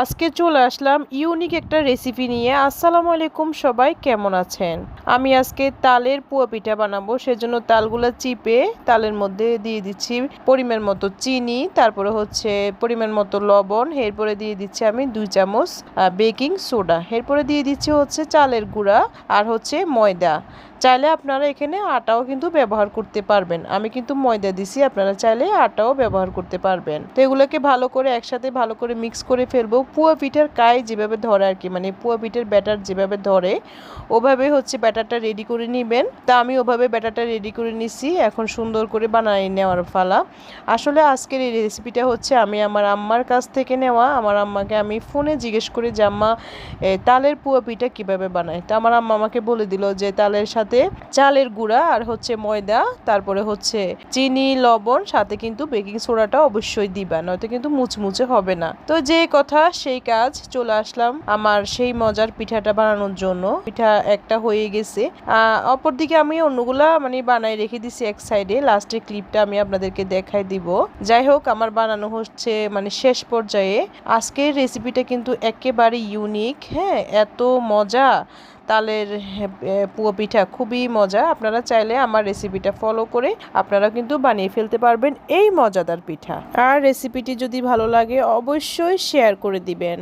আজকে চলে আসলাম ইউনিক একটা রেসিপি নিয়ে। আসসালামু আলাইকুম, সবাই কেমন আছেন? আমি আজকে তালের পুয়া পিঠা বানাবো। সেজন্য তালগুলো চিপে তালের মধ্যে দিয়ে দিচ্ছি পরিমাণ মতো চিনি, তারপরে হচ্ছে পরিমাণ মতো লবণ, এরপরে দিয়ে দিচ্ছি আমি 2 চামচ বেকিং সোডা, এরপরে দিয়ে দিচ্ছি হচ্ছে চালের গুঁড়া আর হচ্ছে ময়দা। চাইলে আপনারা এখানে আটাও কিন্তু ব্যবহার করতে পারবেন। আমি কিন্তু ময়দা দিছি, আপনারা চাইলে আটাও ব্যবহার করতে পারবেন। তো এগুলোকে ভালো করে একসাথে ভালো করে মিক্স করে ফেলবো। পুয়া পিঠার কাই যেভাবে ধরে আর কি, মানে পুয়া পিঠার ব্যাটার যেভাবে ধরে ওভাবে হচ্ছে ব্যাটারটা রেডি করে নেবেন। তা আমি ওভাবে ব্যাটারটা রেডি করে নিছি, এখন সুন্দর করে বানিয়ে নেওয়ার ফালা। আসলে আজকের এই রেসিপিটা হচ্ছে আমি আমার আম্মার কাছ থেকে নেওয়া। আমার আম্মাকে আমি ফোনে জিজ্ঞেস করে যে আম্মা তালের পুয়া পিঠা কীভাবে বানায়, তা আমার আম্মা আমাকে বলে দিল যে তালের সাথে চালের গুঁড়া আর হচ্ছে ময়দা, তারপরে হচ্ছে চিনি, লবণ, সাথে কিন্তু বেকিং সোডাটা অবশ্যই দিবা, নয়তো কিন্তু মুচমুচে হবে না। তো যে কথা সেই কাজ, চলে আসলাম আমার সেই মজার পিঠাটা বানানোর জন্য। পিঠা একটা হয়ে গেছে, অপরদিকে আমি অন্যগুলা মানে বানাই রেখে দিছি এক সাইডে। লাস্টের ক্লিপটা আমি আপনাদেরকে দেখাই দিব। যাই হোক, আমার বানানো হচ্ছে মানে শেষ পর্যায়ে। আজকের রেসিপিটা কিন্তু একেবারে ইউনিক। হ্যাঁ, এত মজা তালের পুয়া পিঠা, খুবই মজা। আপনারা চাইলে আমার রেসিপিটা ফলো করে আপনারা কিন্তু বানিয়ে ফেলতে পারবেন এই মজাদার পিঠা। আর রেসিপিটি যদি ভালো লাগে অবশ্যই শেয়ার করে দিবেন।